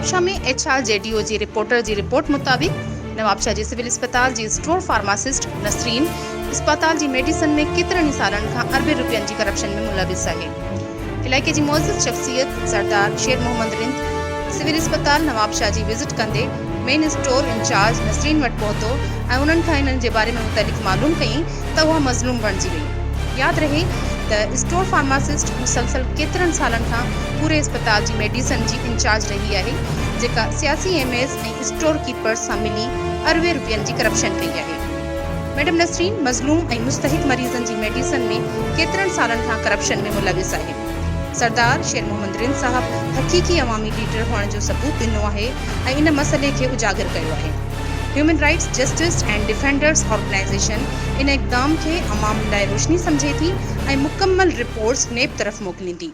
नवाबशाह में HRJDO जी reporter जी report मुताबिक़ नवाबशाह जे civil अस्पताल जी स्टोर फार्मासिस्ट नसरीन अस्पताल जी मेडिसन में केतिरनि सालनि खां अरबे रुपयनि जी करप्शन में मुलविस आहे। इलाइक़े जी मुअज़्ज़िज़ शख़्सियत सरदार शेर मोहम्मद रिंद सिविल अस्पताल नवाबशाह जी विज़िट कंदे मेन स्टोर इंचार्ज नसरीन वटि पहुतो ऐं उन्हनि खां इन्हनि जे बारे में मुतलिक़ मालूम कयईं त उहा मज़लूम बणिजी वई। यादि रहे त स्टोर फार्मासिस्ट मुसलसल केतिरनि सालनि खां पूरे अस्पताल जी मेडिसन जी इंचार्ज रही आहे, जेका सियासी MS ऐं स्टोर कीपर्स सां मिली अरबे रुपयनि जी करप्शन कई आहे। मैडम नसरीन मज़लूम ऐं मुस्तहिक़ मरीज़नि जी मेडिसन में केतिरनि सालनि खां करप्शन में मुलविस आहे। सरदार शेर मोहम्मद रिंद साहब हक़ीक़ी अवामी लीडर हुअण जो सबूत ॾिनो आहे ऐं इन मसइले खे उजागर कयो आहे। Human rights justice and defenders organisation इन इक़दाम खे अवाम लाइ रोशनी समझे थी ऐं मुकम्मल रिपोर्ट्स नेब तरफ़ मोकिलींदी।